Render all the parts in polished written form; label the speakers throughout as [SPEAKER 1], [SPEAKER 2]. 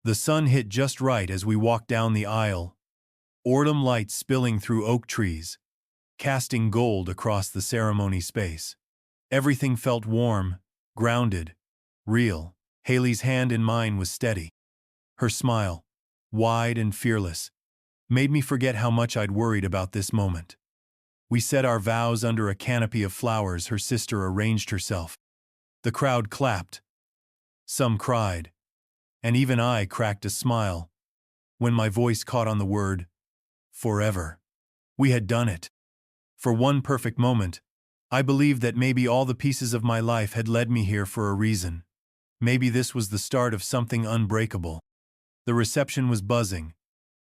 [SPEAKER 1] The sun hit just right as we walked down the aisle, autumn lights spilling through oak trees, casting gold across the ceremony space. Everything felt warm, grounded, real. Haley's hand in mine was steady. Her smile, wide and fearless, made me forget how much I'd worried about this moment. We said our vows under a canopy of flowers her sister arranged herself. The crowd clapped. Some cried. And even I cracked a smile when my voice caught on the word, forever. We had done it. For one perfect moment, I believed that maybe all the pieces of my life had led me here for a reason. Maybe this was the start of something unbreakable. The reception was buzzing,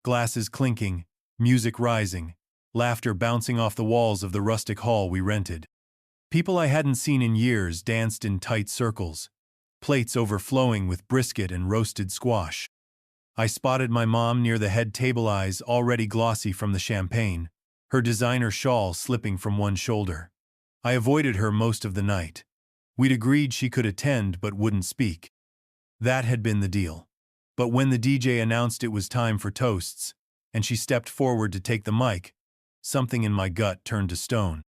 [SPEAKER 1] glasses clinking, music rising, laughter bouncing off the walls of the rustic hall we rented. People I hadn't seen in years danced in tight circles, plates overflowing with brisket and roasted squash. I spotted my mom near the head table, eyes already glossy from the champagne, her designer shawl slipping from one shoulder. I avoided her most of the night. We'd agreed she could attend but wouldn't speak. That had been the deal. But when the DJ announced it was time for toasts, and she stepped forward to take the mic, something in my gut turned to stone.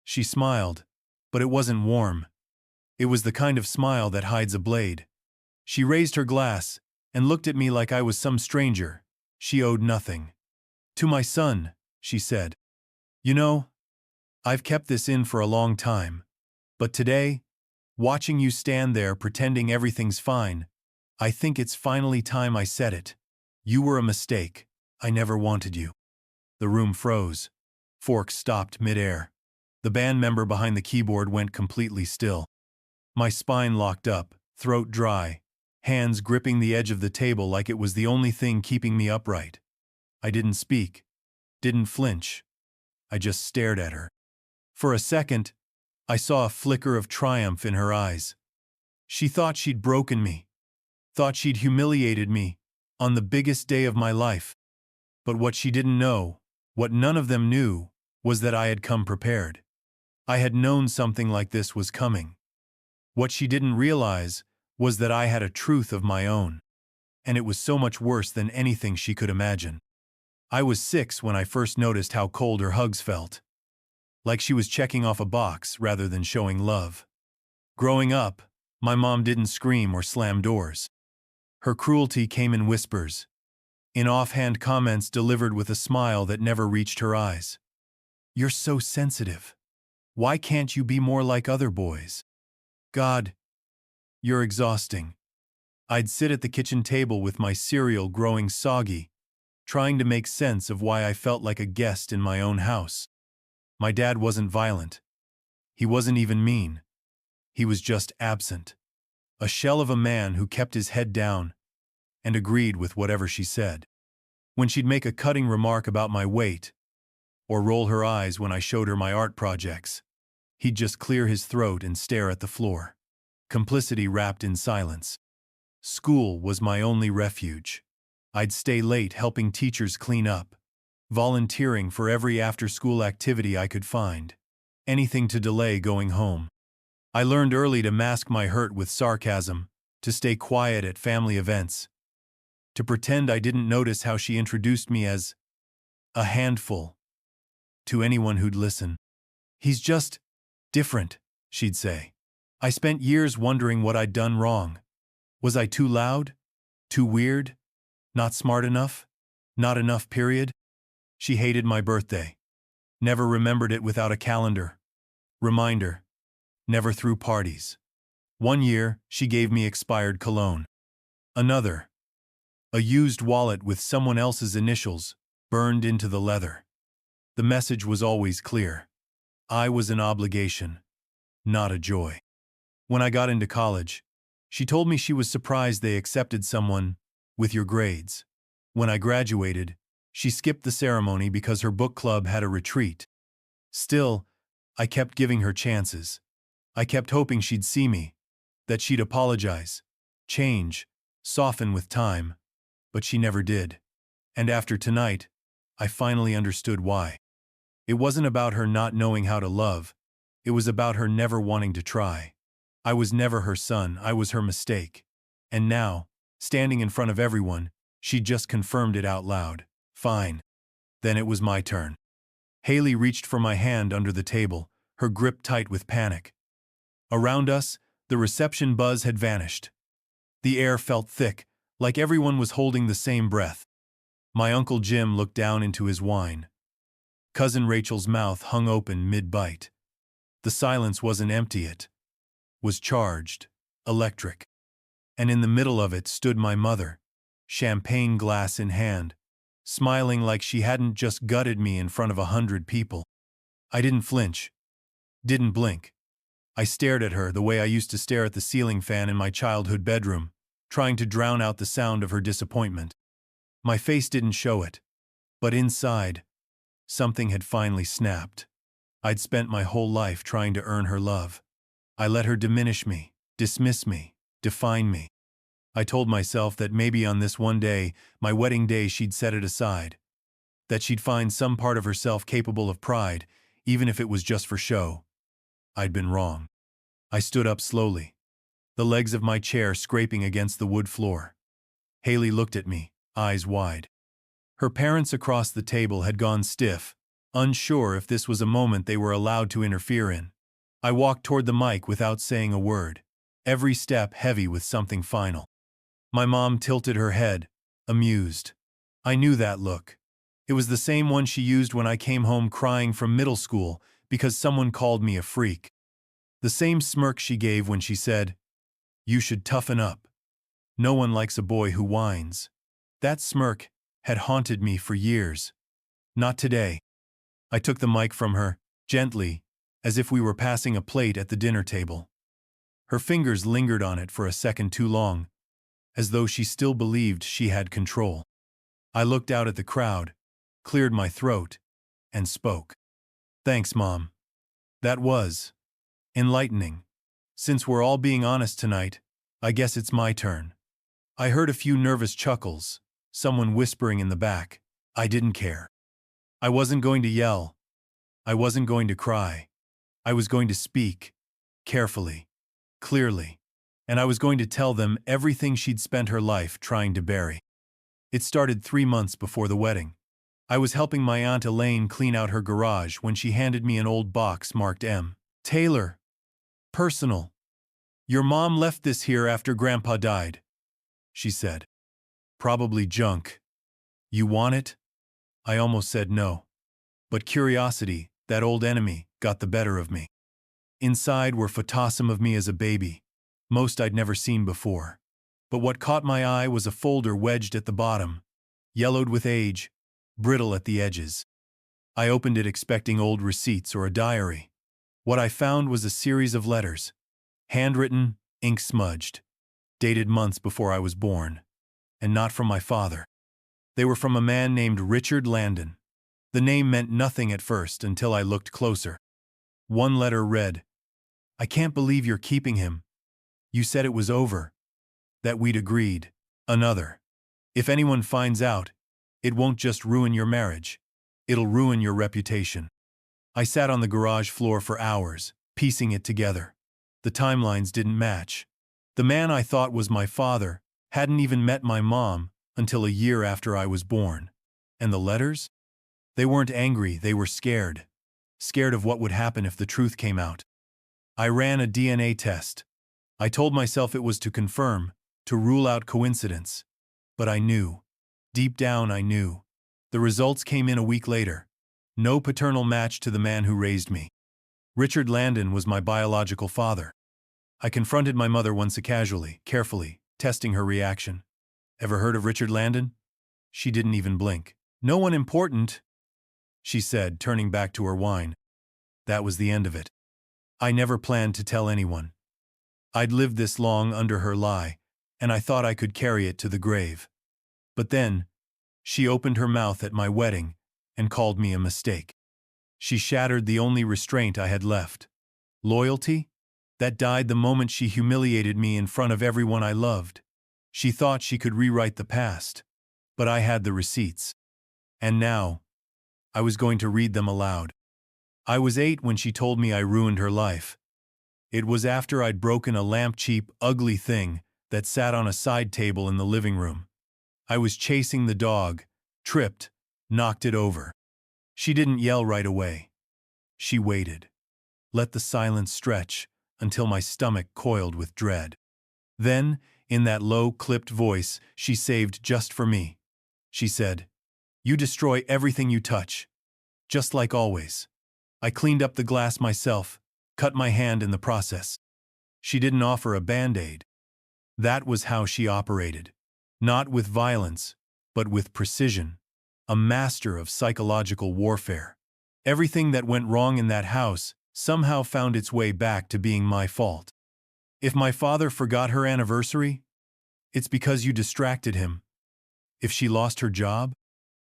[SPEAKER 1] She smiled, but it wasn't warm. It was the kind of smile that hides a blade. She raised her glass and looked at me like I was some stranger she owed nothing. "To my son," she said. "You know, I've kept this in for a long time, but today, watching you stand there pretending everything's fine, I think it's finally time I said it. You were a mistake. I never wanted you." The room froze. Forks stopped midair. The band member behind the keyboard went completely still. My spine locked up, throat dry, hands gripping the edge of the table like it was the only thing keeping me upright. I didn't speak, didn't flinch. I just stared at her. For a second, I saw a flicker of triumph in her eyes. She thought she'd broken me, thought she'd humiliated me, on the biggest day of my life. But what she didn't know, what none of them knew, was that I had come prepared. I had known something like this was coming. What she didn't realize was that I had a truth of my own, and it was so much worse than anything she could imagine. I was 6 when I first noticed how cold her hugs felt. Like she was checking off a box rather than showing love. Growing up, my mom didn't scream or slam doors. Her cruelty came in whispers, in offhand comments delivered with a smile that never reached her eyes. "You're so sensitive. Why can't you be more like other boys? God, you're exhausting." I'd sit at the kitchen table with my cereal growing soggy, trying to make sense of why I felt like a guest in my own house. My dad wasn't violent. He wasn't even mean. He was just absent. A shell of a man who kept his head down and agreed with whatever she said. When she'd make a cutting remark about my weight, or roll her eyes when I showed her my art projects, he'd just clear his throat and stare at the floor. Complicity wrapped in silence. School was my only refuge. I'd stay late helping teachers clean up, volunteering for every after-school activity I could find, anything to delay going home. I learned early to mask my hurt with sarcasm, to stay quiet at family events, to pretend I didn't notice how she introduced me as a handful to anyone who'd listen. "He's just different," she'd say. I spent years wondering what I'd done wrong. Was I too loud? Too weird? Not smart enough? Not enough, period? She hated my birthday. Never remembered it without a calendar. Reminder. Never threw parties. One year, she gave me expired cologne. Another. A used wallet with someone else's initials burned into the leather. The message was always clear. I was an obligation, not a joy. When I got into college, she told me she was surprised they accepted someone with your grades. When I graduated, she skipped the ceremony because her book club had a retreat. Still, I kept giving her chances. I kept hoping she'd see me, that she'd apologize, change, soften with time, but she never did. And after tonight, I finally understood why. It wasn't about her not knowing how to love, it was about her never wanting to try. I was never her son, I was her mistake. And now, standing in front of everyone, she'd just confirmed it out loud. Fine. Then it was my turn. Haley reached for my hand under the table, her grip tight with panic. Around us, the reception buzz had vanished. The air felt thick, like everyone was holding the same breath. My Uncle Jim looked down into his wine. Cousin Rachel's mouth hung open mid-bite. The silence wasn't empty, it was charged, electric. And in the middle of it stood my mother, champagne glass in hand, smiling like she hadn't just gutted me in front of 100 people. I didn't flinch, didn't blink. I stared at her the way I used to stare at the ceiling fan in my childhood bedroom, trying to drown out the sound of her disappointment. My face didn't show it, but inside, something had finally snapped. I'd spent my whole life trying to earn her love. I let her diminish me, dismiss me, define me. I told myself that maybe on this one day, my wedding day, she'd set it aside. That she'd find some part of herself capable of pride, even if it was just for show. I'd been wrong. I stood up slowly, the legs of my chair scraping against the wood floor. Haley looked at me, eyes wide. Her parents across the table had gone stiff, unsure if this was a moment they were allowed to interfere in. I walked toward the mic without saying a word, every step heavy with something final. My mom tilted her head, amused. I knew that look. It was the same one she used when I came home crying from middle school because someone called me a freak. The same smirk she gave when she said, "You should toughen up. No one likes a boy who whines." That smirk had haunted me for years. Not today. I took the mic from her, gently, as if we were passing a plate at the dinner table. Her fingers lingered on it for a second too long, as though she still believed she had control. I looked out at the crowd, cleared my throat, and spoke. "Thanks, Mom. That was enlightening. Since we're all being honest tonight, I guess it's my turn." I heard a few nervous chuckles, someone whispering in the back. I didn't care. I wasn't going to yell. I wasn't going to cry. I was going to speak, carefully, clearly, and I was going to tell them everything she'd spent her life trying to bury. It started 3 months before the wedding. I was helping my Aunt Elaine clean out her garage when she handed me an old box marked M. Taylor. Personal. "Your mom left this here after Grandpa died," she said. "Probably junk. You want it?" I almost said no. But curiosity, that old enemy, got the better of me. Inside were photosim of me as a baby, most I'd never seen before. But what caught my eye was a folder wedged at the bottom, yellowed with age, brittle at the edges. I opened it expecting old receipts or a diary. What I found was a series of letters, handwritten, ink-smudged, dated months before I was born, and not from my father. They were from a man named Richard Landon. The name meant nothing at first until I looked closer. One letter read, "I can't believe you're keeping him. You said it was over, that we'd agreed." Another, "If anyone finds out, it won't just ruin your marriage. It'll ruin your reputation." I sat on the garage floor for hours, piecing it together. The timelines didn't match. The man I thought was my father hadn't even met my mom until a year after I was born. And the letters? They weren't angry, they were scared. Scared of what would happen if the truth came out. I ran a DNA test. I told myself it was to confirm, to rule out coincidence. But I knew. Deep down I knew. The results came in a week later. No paternal match to the man who raised me. Richard Landon was my biological father. I confronted my mother once casually, carefully, testing her reaction. "Ever heard of Richard Landon?" She didn't even blink. "No one important," she said, turning back to her wine. That was the end of it. I never planned to tell anyone. I'd lived this long under her lie, and I thought I could carry it to the grave. But then, she opened her mouth at my wedding and called me a mistake. She shattered the only restraint I had left. Loyalty? That died the moment she humiliated me in front of everyone I loved. She thought she could rewrite the past, but I had the receipts. And now, I was going to read them aloud. I was 8 when she told me I ruined her life. It was after I'd broken a lamp-cheap, ugly thing that sat on a side table in the living room. I was chasing the dog, tripped, knocked it over. She didn't yell right away. She waited. Let the silence stretch until my stomach coiled with dread. Then, in that low, clipped voice she saved just for me, she said, "You destroy everything you touch. Just like always." I cleaned up the glass myself, cut my hand in the process. She didn't offer a band-aid. That was how she operated. Not with violence, but with precision. A master of psychological warfare. Everything that went wrong in that house somehow found its way back to being my fault. If my father forgot her anniversary, it's because you distracted him. If she lost her job,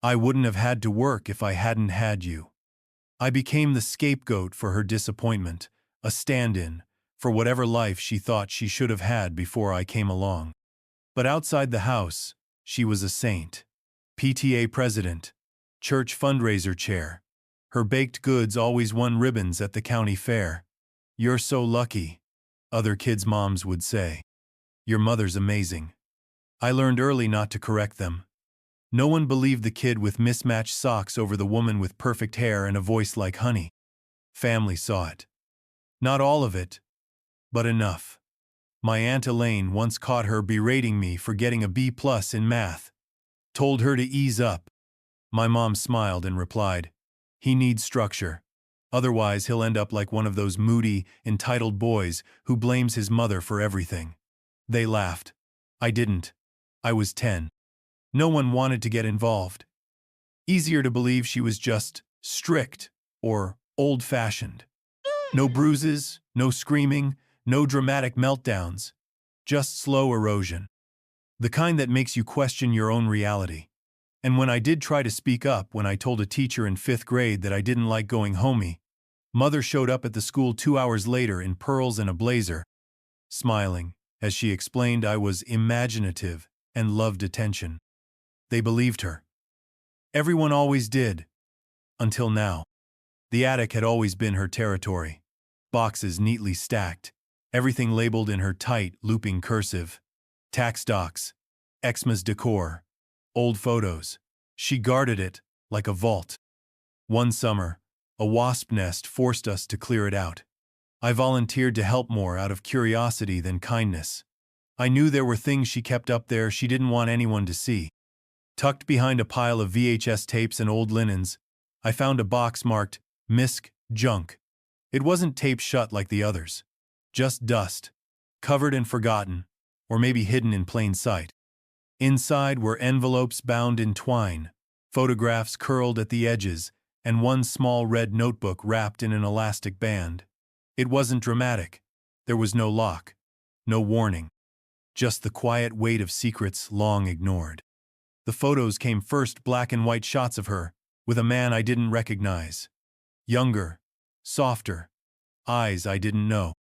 [SPEAKER 1] I wouldn't have had to work if I hadn't had you. I became the scapegoat for her disappointment, a stand-in for whatever life she thought she should have had before I came along. But outside the house, she was a saint. PTA president, church fundraiser chair. Her baked goods always won ribbons at the county fair. "You're so lucky," other kids' moms would say. "Your mother's amazing." I learned early not to correct them. No one believed the kid with mismatched socks over the woman with perfect hair and a voice like honey. Family saw it. Not all of it, but enough. My Aunt Elaine once caught her berating me for getting a B+ in math. Told her to ease up. My mom smiled and replied, "He needs structure. Otherwise he'll end up like one of those moody, entitled boys who blames his mother for everything." They laughed. I didn't. I was 10. No one wanted to get involved. Easier to believe she was just strict or old-fashioned. No bruises, no screaming, no dramatic meltdowns. Just slow erosion. The kind that makes you question your own reality. And when I did try to speak up when I told a teacher in 5th grade that I didn't like going homey, Mother showed up at the school 2 hours later in pearls and a blazer, smiling, as she explained I was imaginative and loved attention. They believed her. Everyone always did. Until now. The attic had always been her territory. Boxes neatly stacked, everything labeled in her tight, looping cursive. Tax docs, Xmas decor, old photos. She guarded it like a vault. One summer, a wasp nest forced us to clear it out. I volunteered to help more out of curiosity than kindness. I knew there were things she kept up there she didn't want anyone to see. Tucked behind a pile of VHS tapes and old linens, I found a box marked "Misc. Junk." It wasn't taped shut like the others. Just dust, covered and forgotten, or maybe hidden in plain sight. Inside were envelopes bound in twine, photographs curled at the edges, and one small red notebook wrapped in an elastic band. It wasn't dramatic. There was no lock, no warning. Just the quiet weight of secrets long ignored. The photos came first, black and white shots of her, with a man I didn't recognize. Younger, softer, eyes I didn't know.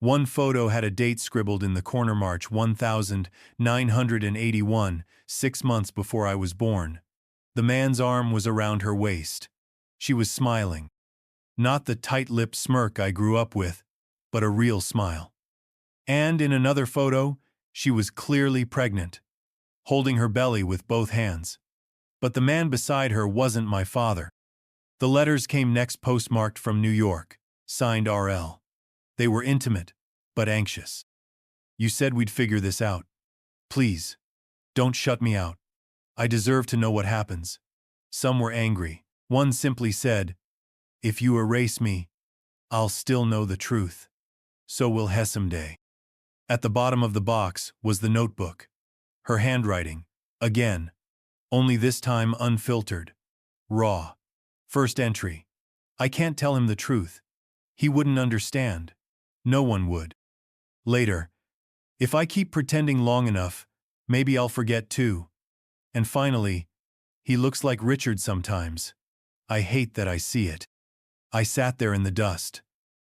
[SPEAKER 1] One photo had a date scribbled in the corner, March 1981, 6 months before I was born. The man's arm was around her waist. She was smiling. Not the tight-lipped smirk I grew up with, but a real smile. And in another photo, she was clearly pregnant, holding her belly with both hands. But the man beside her wasn't my father. The letters came next, postmarked from New York, signed RL. They were intimate, but anxious. "You said we'd figure this out. Please, don't shut me out. I deserve to know what happens." Some were angry. One simply said, "If you erase me, I'll still know the truth. So will someday." At the bottom of the box was the notebook. Her handwriting, again, only this time unfiltered, raw. First entry. "I can't tell him the truth. He wouldn't understand. No one would." Later, "If I keep pretending long enough, maybe I'll forget too." And finally, "He looks like Richard sometimes. I hate that I see it." I sat there in the dust,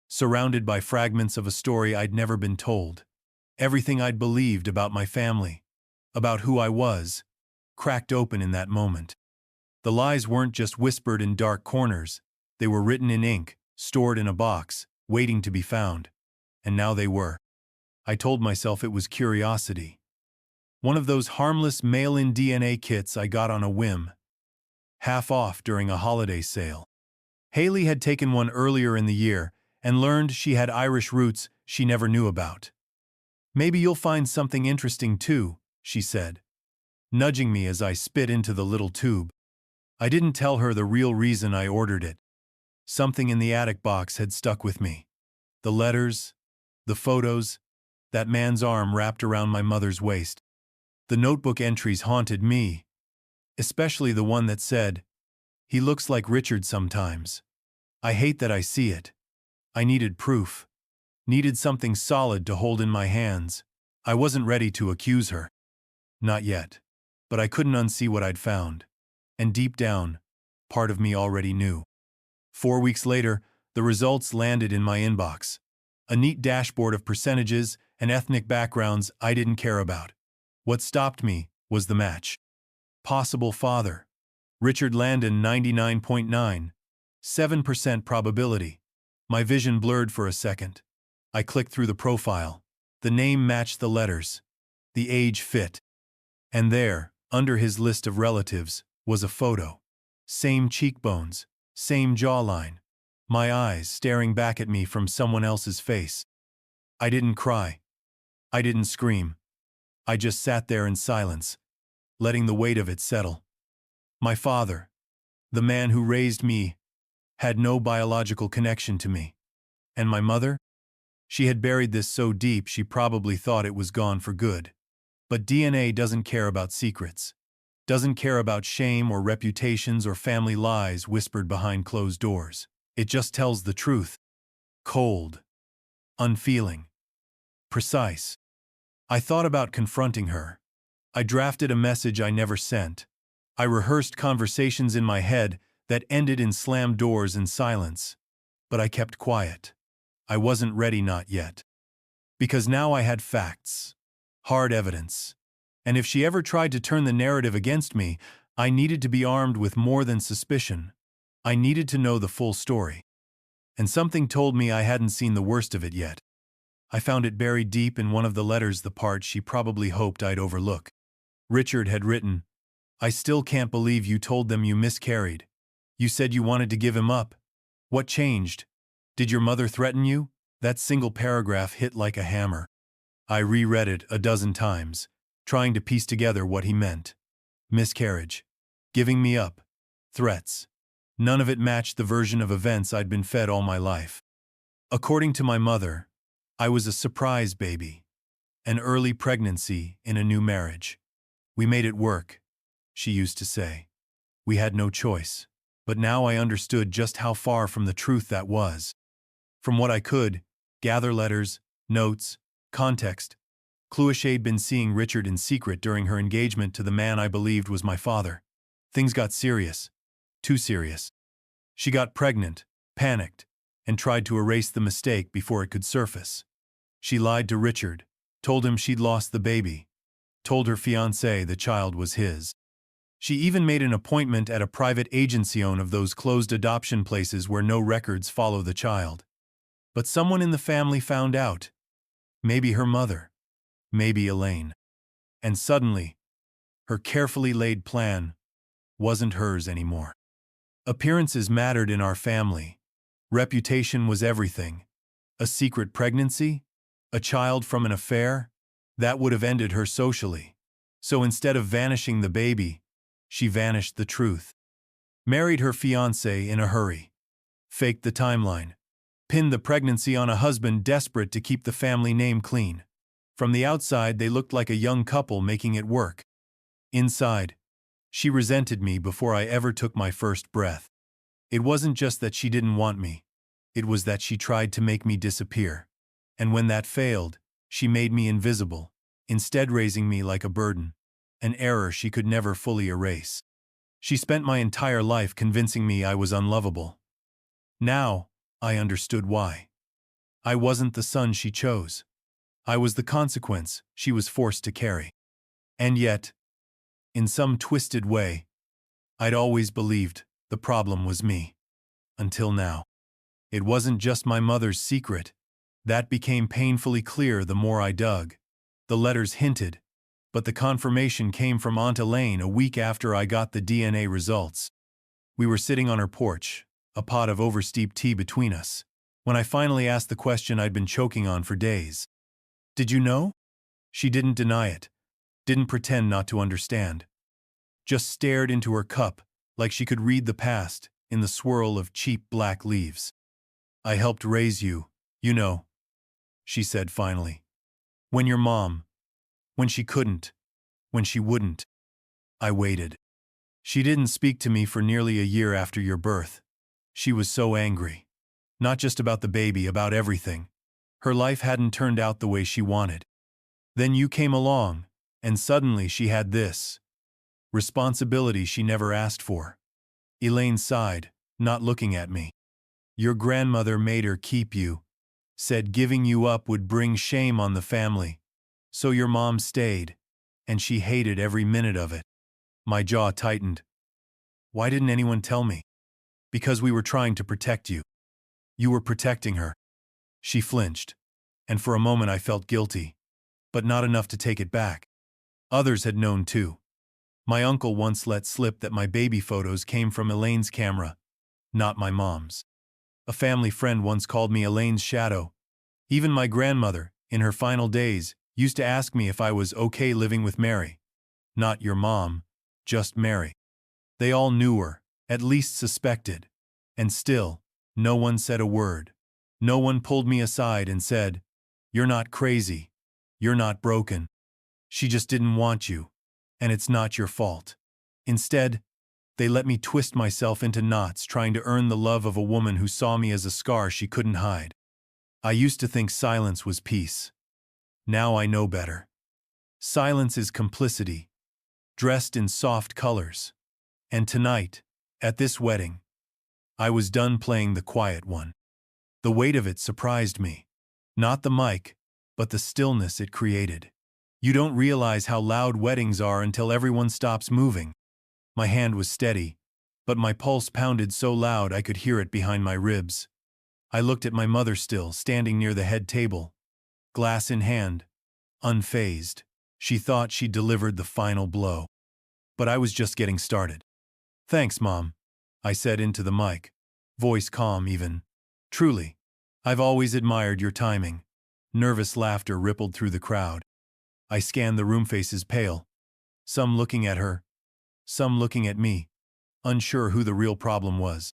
[SPEAKER 1] surrounded by fragments of a story I'd never been told. Everything I'd believed about my family, about who I was, cracked open in that moment. The lies weren't just whispered in dark corners. They were written in ink, stored in a box, waiting to be found. And now they were. I told myself it was curiosity. One of those harmless mail-in DNA kits I got on a whim, half off during a holiday sale. Haley had taken one earlier in the year and learned she had Irish roots she never knew about. "Maybe you'll find something interesting too," she said, nudging me as I spit into the little tube. I didn't tell her the real reason I ordered it. Something in the attic box had stuck with me. The letters, the photos, that man's arm wrapped around my mother's waist. The notebook entries haunted me, especially the one that said, "He looks like Richard sometimes." I hate that I see it. I needed proof. Needed something solid to hold in my hands. I wasn't ready to accuse her. Not yet. But I couldn't unsee what I'd found. And deep down, part of me already knew. 4 weeks later, the results landed in my inbox. A neat dashboard of percentages and ethnic backgrounds I didn't care about. What stopped me was the match. Possible father. Richard Landon, 99.9. 7% probability. My vision blurred for a second. I clicked through the profile. The name matched the letters. The age fit. And there, under his list of relatives, was a photo. Same cheekbones, same jawline. My eyes staring back at me from someone else's face. I didn't cry. I didn't scream. I just sat there in silence, letting the weight of it settle. My father, the man who raised me, had no biological connection to me. And my mother? She had buried this so deep she probably thought it was gone for good. But DNA doesn't care about secrets. Doesn't care about shame or reputations or family lies whispered behind closed doors. It just tells the truth. Cold. Unfeeling. Precise. I thought about confronting her. I drafted a message I never sent. I rehearsed conversations in my head that ended in slammed doors and silence. But I kept quiet. I wasn't ready, not yet. Because now I had facts. Hard evidence. And if she ever tried to turn the narrative against me, I needed to be armed with more than suspicion. I needed to know the full story. And something told me I hadn't seen the worst of it yet. I found it buried deep in one of the letters, the part she probably hoped I'd overlook. Richard had written, "I still can't believe you told them you miscarried. You said you wanted to give him up. What changed? Did your mother threaten you?" That single paragraph hit like a hammer. I reread it a dozen times, trying to piece together what he meant. Miscarriage. Giving me up. Threats. None of it matched the version of events I'd been fed all my life. According to my mother, I was a surprise baby. An early pregnancy in a new marriage. "We made it work," she used to say. "We had no choice." But now I understood just how far from the truth that was. From what I could gather, letters, notes, context, Clouisha'd been seeing Richard in secret during her engagement to the man I believed was my father. Things got serious. Too serious. She got pregnant, panicked, and tried to erase the mistake before it could surface. She lied to Richard, told him she'd lost the baby, told her fiancé the child was his. She even made an appointment at a private agency, one of those closed adoption places where no records follow the child. But someone in the family found out. Maybe her mother. Maybe Elaine. And suddenly, her carefully laid plan wasn't hers anymore. Appearances mattered in our family. Reputation was everything. A secret pregnancy? A child from an affair? That would have ended her socially. So instead of vanishing the baby, she vanished the truth. Married her fiancé in a hurry. Faked the timeline. Pinned the pregnancy on a husband desperate to keep the family name clean. From the outside, they looked like a young couple making it work. Inside, she resented me before I ever took my first breath. It wasn't just that she didn't want me. It was that she tried to make me disappear. And when that failed, she made me invisible, instead raising me like a burden, an error she could never fully erase. She spent my entire life convincing me I was unlovable. Now, I understood why. I wasn't the son she chose. I was the consequence she was forced to carry. And yet, in some twisted way, I'd always believed the problem was me. Until now. It wasn't just my mother's secret. That became painfully clear the more I dug. The letters hinted, but the confirmation came from Aunt Elaine a week after I got the DNA results. We were sitting on her porch, a pot of oversteeped tea between us, when I finally asked the question I'd been choking on for days. Did you know? She didn't deny it, didn't pretend not to understand. Just stared into her cup like she could read the past in the swirl of cheap black leaves. I helped raise you, you know, she said finally. When your mom, when she couldn't, when she wouldn't. I waited. She didn't speak to me for nearly a year after your birth. She was so angry. Not just about the baby, about everything. Her life hadn't turned out the way she wanted. Then you came along, and suddenly she had this responsibility she never asked for. Elaine sighed, not looking at me. Your grandmother made her keep you, said giving you up would bring shame on the family. So your mom stayed, and she hated every minute of it. My jaw tightened. Why didn't anyone tell me? Because we were trying to protect you. You were protecting her. She flinched, and for a moment I felt guilty, but not enough to take it back. Others had known too. My uncle once let slip that my baby photos came from Elaine's camera, not my mom's. A family friend once called me Elaine's shadow. Even my grandmother, in her final days, used to ask me if I was okay living with Mary. Not your mom, just Mary. They all knew her, at least suspected. And still, no one said a word. No one pulled me aside and said, "You're not crazy. You're not broken. She just didn't want you, and it's not your fault." Instead, they let me twist myself into knots trying to earn the love of a woman who saw me as a scar she couldn't hide. I used to think silence was peace. Now I know better. Silence is complicity, dressed in soft colors. And tonight, at this wedding, I was done playing the quiet one. The weight of it surprised me. Not the mic, but the stillness it created. You don't realize how loud weddings are until everyone stops moving. My hand was steady, but my pulse pounded so loud I could hear it behind my ribs. I looked at my mother still, standing near the head table, glass in hand, unfazed. She thought she'd delivered the final blow. But I was just getting started. "Thanks, Mom," I said into the mic, voice calm even. "Truly, I've always admired your timing." Nervous laughter rippled through the crowd. I scanned the room, faces pale, some looking at her, some looking at me, unsure who the real problem was.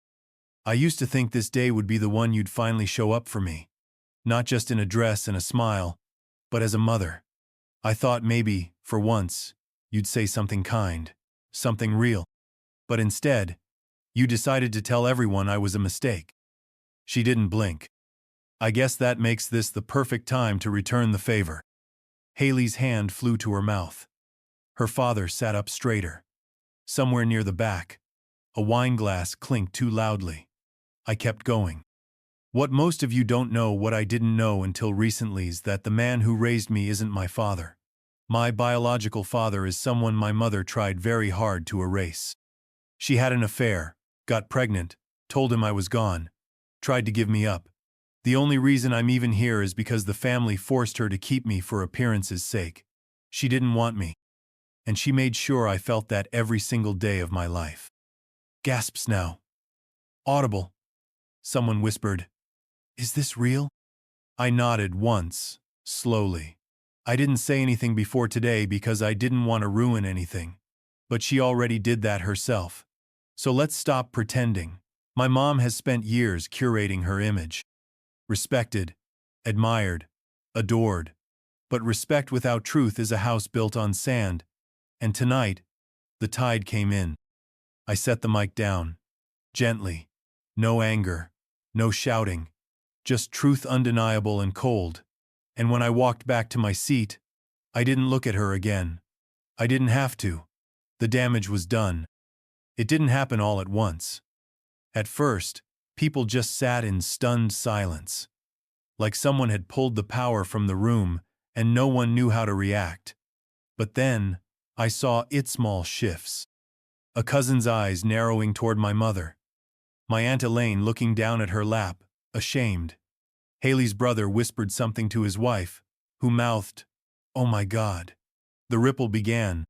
[SPEAKER 1] I used to think this day would be the one you'd finally show up for me, not just in a dress and a smile, but as a mother. I thought maybe, for once, you'd say something kind, something real. But instead, you decided to tell everyone I was a mistake. She didn't blink. I guess that makes this the perfect time to return the favor. Haley's hand flew to her mouth. Her father sat up straighter. Somewhere near the back, a wine glass clinked too loudly. I kept going. What most of you don't know, what I didn't know until recently, is that the man who raised me isn't my father. My biological father is someone my mother tried very hard to erase. She had an affair, got pregnant, told him I was gone, tried to give me up. The only reason I'm even here is because the family forced her to keep me for appearance's sake. She didn't want me. And she made sure I felt that every single day of my life. Gasps now. Audible. Someone whispered, "Is this real?" I nodded once, slowly. I didn't say anything before today because I didn't want to ruin anything. But she already did that herself. So let's stop pretending. My mom has spent years curating her image. Respected, admired, adored. But respect without truth is a house built on sand. And tonight, the tide came in. I set the mic down. Gently. No anger. No shouting. Just truth, undeniable and cold. And when I walked back to my seat, I didn't look at her again. I didn't have to. The damage was done. It didn't happen all at once. At first, people just sat in stunned silence. Like someone had pulled the power from the room and no one knew how to react. But then, I saw small shifts. A cousin's eyes narrowing toward my mother. My Aunt Elaine looking down at her lap, ashamed. Haley's brother whispered something to his wife, who mouthed, "Oh my God." The ripple began.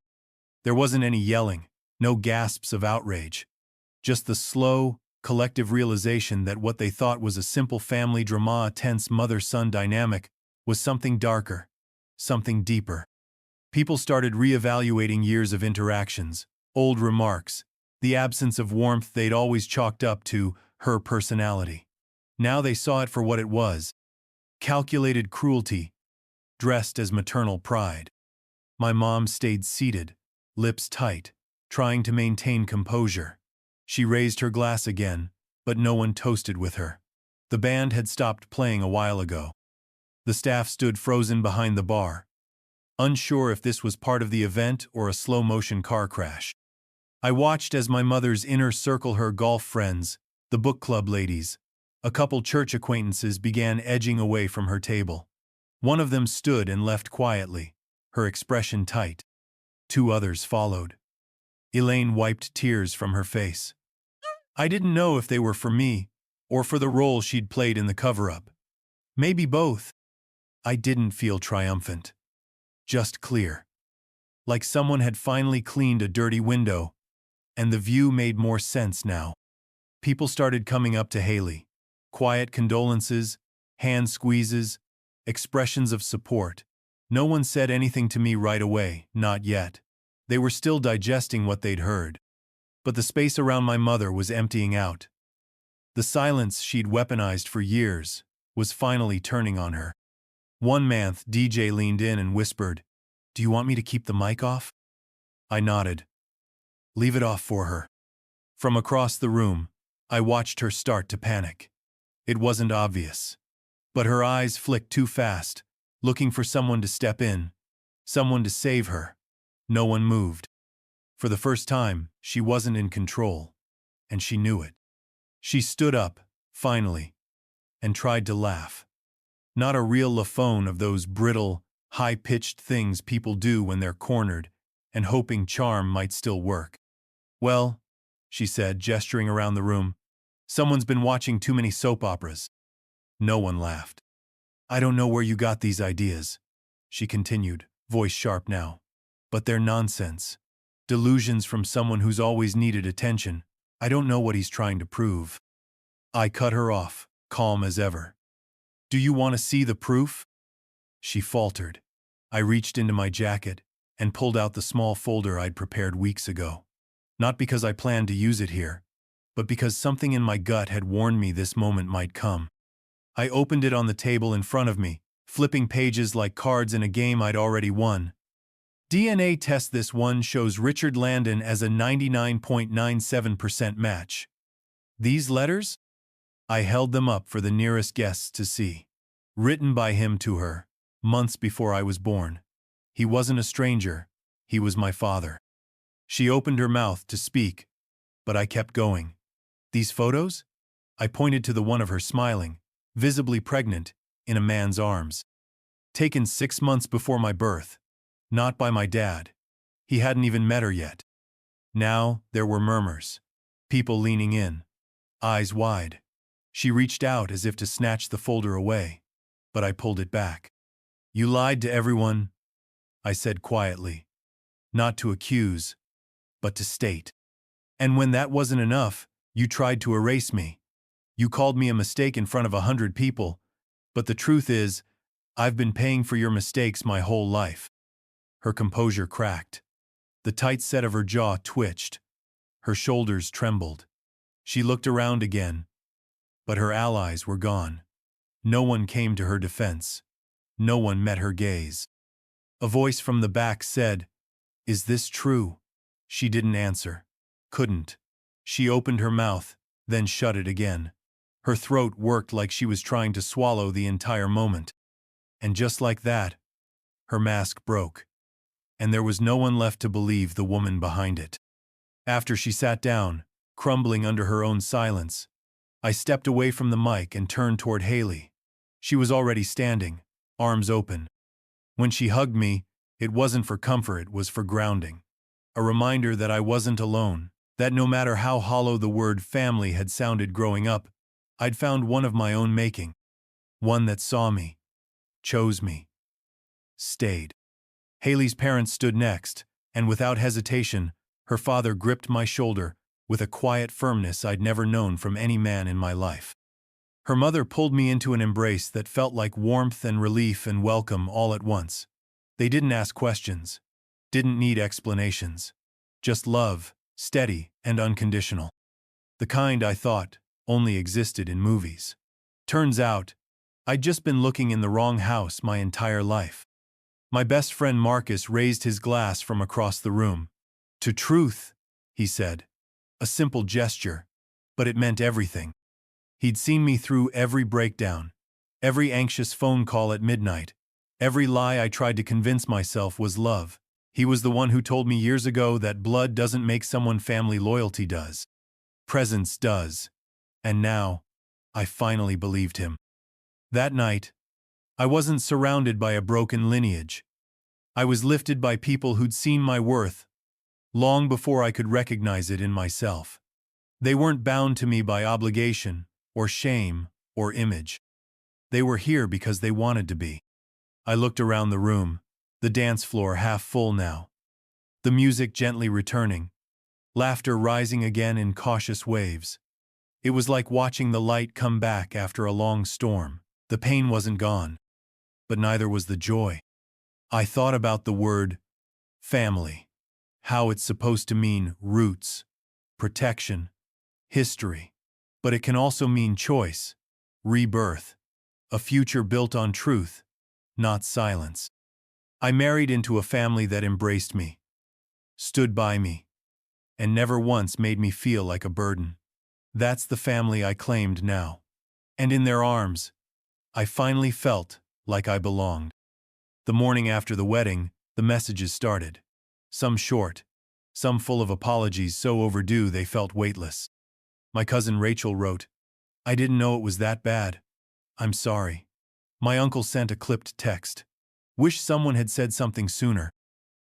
[SPEAKER 1] There wasn't any yelling, no gasps of outrage. Just the slow, collective realization that what they thought was a simple family drama, a tense mother-son dynamic, was something darker, something deeper. People started reevaluating years of interactions, old remarks, the absence of warmth they'd always chalked up to her personality. Now they saw it for what it was: calculated cruelty, dressed as maternal pride. My mom stayed seated, lips tight, trying to maintain composure. She raised her glass again, but no one toasted with her. The band had stopped playing a while ago. The staff stood frozen behind the bar, unsure if this was part of the event or a slow-motion car crash. I watched as my mother's inner circle, her golf friends, the book club ladies, a couple church acquaintances, began edging away from her table. One of them stood and left quietly, her expression tight. Two others followed. Elaine wiped tears from her face. I didn't know if they were for me, or for the role she'd played in the cover-up. Maybe both. I didn't feel triumphant. Just clear. Like someone had finally cleaned a dirty window, and the view made more sense now. People started coming up to Haley. Quiet condolences, hand squeezes, expressions of support. No one said anything to me right away, not yet. They were still digesting what they'd heard. But the space around my mother was emptying out. The silence she'd weaponized for years was finally turning on her. One man, DJ, leaned in and whispered, "Do you want me to keep the mic off?" I nodded. "Leave it off for her." From across the room, I watched her start to panic. It wasn't obvious, but her eyes flicked too fast, looking for someone to step in, someone to save her. No one moved. For the first time, she wasn't in control, and she knew it. She stood up, finally, and tried to laugh. Not a real laugh of those brittle, high-pitched things people do when they're cornered and hoping charm might still work. "Well," she said, gesturing around the room, "someone's been watching too many soap operas." No one laughed. "I don't know where you got these ideas," she continued, voice sharp now. "But they're nonsense. Delusions from someone who's always needed attention. I don't know what he's trying to prove." I cut her off, calm as ever. "Do you want to see the proof?" She faltered. I reached into my jacket and pulled out the small folder I'd prepared weeks ago. Not because I planned to use it here, but because something in my gut had warned me this moment might come. I opened it on the table in front of me, flipping pages like cards in a game I'd already won. "DNA test. This one shows Richard Landon as a 99.97% match. These letters?" I held them up for the nearest guests to see. "Written by him to her, months before I was born. He wasn't a stranger, he was my father." She opened her mouth to speak, but I kept going. "These photos?" I pointed to the one of her smiling, visibly pregnant, in a man's arms. "Taken 6 months before my birth. Not by my dad. He hadn't even met her yet." Now there were murmurs. People leaning in, eyes wide. She reached out as if to snatch the folder away, but I pulled it back. "You lied to everyone," I said quietly. "Not to accuse, but to state. And when that wasn't enough, you tried to erase me. You called me a mistake in front of 100 people, but the truth is, I've been paying for your mistakes my whole life." Her composure cracked. The tight set of her jaw twitched. Her shoulders trembled. She looked around again, but her allies were gone. No one came to her defense. No one met her gaze. A voice from the back said, "Is this true?" She didn't answer. Couldn't. She opened her mouth, then shut it again. Her throat worked like she was trying to swallow the entire moment. And just like that, her mask broke. And there was no one left to believe the woman behind it. After she sat down, crumbling under her own silence, I stepped away from the mic and turned toward Haley. She was already standing, arms open. When she hugged me, it wasn't for comfort, it was for grounding. A reminder that I wasn't alone, that no matter how hollow the word family had sounded growing up, I'd found one of my own making. One that saw me, chose me, stayed. Haley's parents stood next, and without hesitation, her father gripped my shoulder with a quiet firmness I'd never known from any man in my life. Her mother pulled me into an embrace that felt like warmth and relief and welcome all at once. They didn't ask questions, didn't need explanations. Just love, steady and unconditional. The kind I thought only existed in movies. Turns out, I'd just been looking in the wrong house my entire life. My best friend Marcus raised his glass from across the room. "To truth," he said. A simple gesture, but it meant everything. He'd seen me through every breakdown, every anxious phone call at midnight, every lie I tried to convince myself was love. He was the one who told me years ago that blood doesn't make someone family, loyalty does. Presence does. And now, I finally believed him. That night, I wasn't surrounded by a broken lineage. I was lifted by people who'd seen my worth long before I could recognize it in myself. They weren't bound to me by obligation, or shame, or image. They were here because they wanted to be. I looked around the room, the dance floor half full now. The music gently returning, laughter rising again in cautious waves. It was like watching the light come back after a long storm. The pain wasn't gone, but neither was the joy. I thought about the word family, how it's supposed to mean roots, protection, history, but it can also mean choice, rebirth, a future built on truth, not silence. I married into a family that embraced me, stood by me, and never once made me feel like a burden. That's the family I claimed now. And in their arms, I finally felt like I belonged. The morning after the wedding, the messages started. Some short, some full of apologies so overdue they felt weightless. My cousin Rachel wrote, "I didn't know it was that bad. I'm sorry." My uncle sent a clipped text. "Wish someone had said something sooner."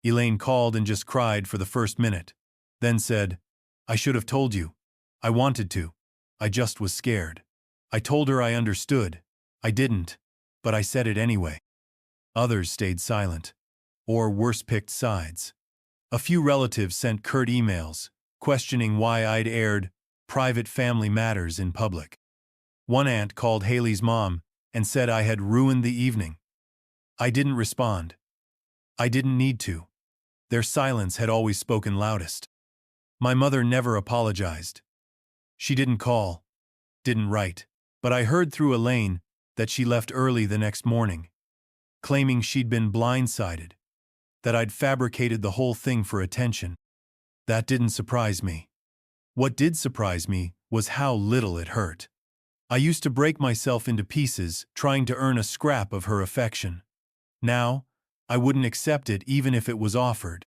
[SPEAKER 1] Elaine called and just cried for the first minute, then said, "I should have told you. I wanted to. I just was scared. I told her I understood. I didn't, but I said it anyway." Others stayed silent, or worse, picked sides. A few relatives sent curt emails, questioning why I'd aired private family matters in public. One aunt called Haley's mom and said I had ruined the evening. I didn't respond. I didn't need to. Their silence had always spoken loudest. My mother never apologized. She didn't call, didn't write, but I heard through Elaine that she left early the next morning, claiming she'd been blindsided, that I'd fabricated the whole thing for attention. That didn't surprise me. What did surprise me was how little it hurt. I used to break myself into pieces trying to earn a scrap of her affection. Now, I wouldn't accept it even if it was offered.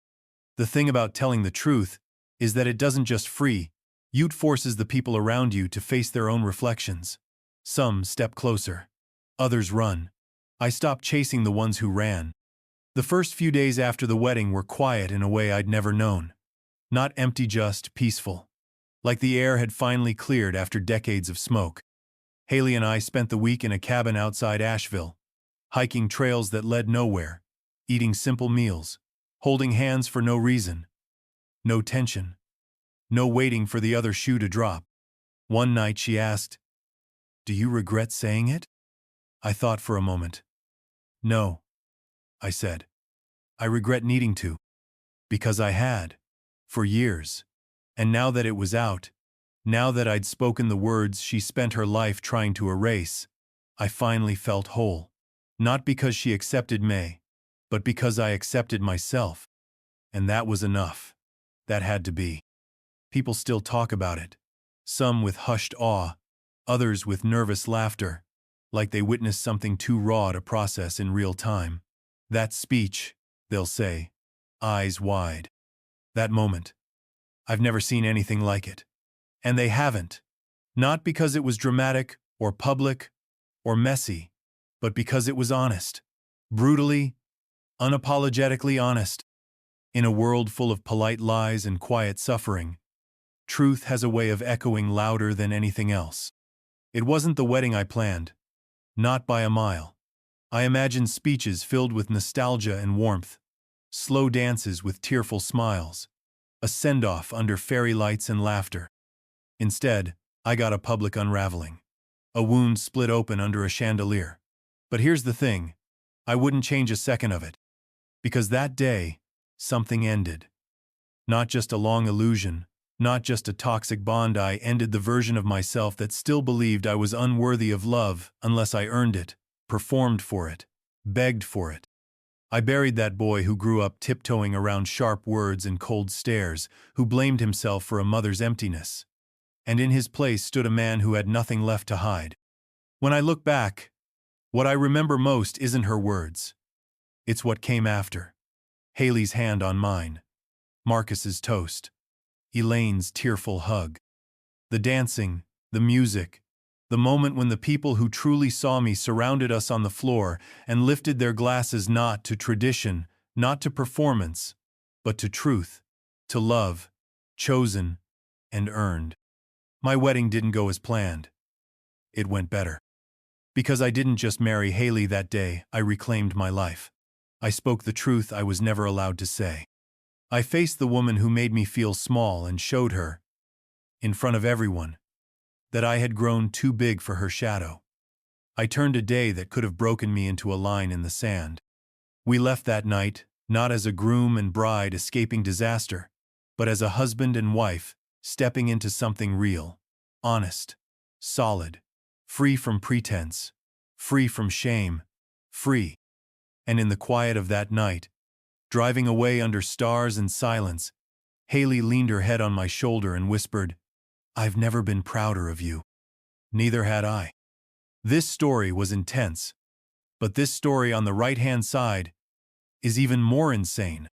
[SPEAKER 1] The thing about telling the truth is that it doesn't just free you, it forces the people around you to face their own reflections. Some step closer. Others run. I stopped chasing the ones who ran. The first few days after the wedding were quiet in a way I'd never known. Not empty, just peaceful. Like the air had finally cleared after decades of smoke. Haley and I spent the week in a cabin outside Asheville, hiking trails that led nowhere, eating simple meals, holding hands for no reason. No tension. No waiting for the other shoe to drop. One night she asked, "Do you regret saying it?" I thought for a moment. "No," I said. "I regret needing to. Because I had. For years. And now that it was out, now that I'd spoken the words she spent her life trying to erase, I finally felt whole. Not because she accepted me, but because I accepted myself. And that was enough. That had to be. People still talk about it. Some with hushed awe, others with nervous laughter, like they witnessed something too raw to process in real time. That speech, they'll say, eyes wide. That moment. I've never seen anything like it. And they haven't. Not because it was dramatic, or public, or messy, but because it was honest. Brutally, unapologetically honest. In a world full of polite lies and quiet suffering, truth has a way of echoing louder than anything else. It wasn't the wedding I planned. Not by a mile. I imagined speeches filled with nostalgia and warmth, slow dances with tearful smiles, a send-off under fairy lights and laughter. Instead, I got a public unraveling. A wound split open under a chandelier. But here's the thing, I wouldn't change a second of it. Because that day, something ended. Not just a long illusion, not just a toxic bond. I ended the version of myself that still believed I was unworthy of love unless I earned it, performed for it, begged for it. I buried that boy who grew up tiptoeing around sharp words and cold stares, who blamed himself for a mother's emptiness. And in his place stood a man who had nothing left to hide. When I look back, what I remember most isn't her words. It's what came after. Haley's hand on mine. Marcus's toast. Elaine's tearful hug. The dancing, the music, the moment when the people who truly saw me surrounded us on the floor and lifted their glasses not to tradition, not to performance, but to truth, to love, chosen and earned. My wedding didn't go as planned. It went better. Because I didn't just marry Haley that day, I reclaimed my life. I spoke the truth I was never allowed to say. I faced the woman who made me feel small and showed her, in front of everyone, that I had grown too big for her shadow. I turned a day that could have broken me into a line in the sand. We left that night, not as a groom and bride escaping disaster, but as a husband and wife stepping into something real, honest, solid, free from pretense, free from shame, free. And in the quiet of that night, driving away under stars and silence, Haley leaned her head on my shoulder and whispered, "I've never been prouder of you." Neither had I. This story was intense, but this story on the right-hand side is even more insane.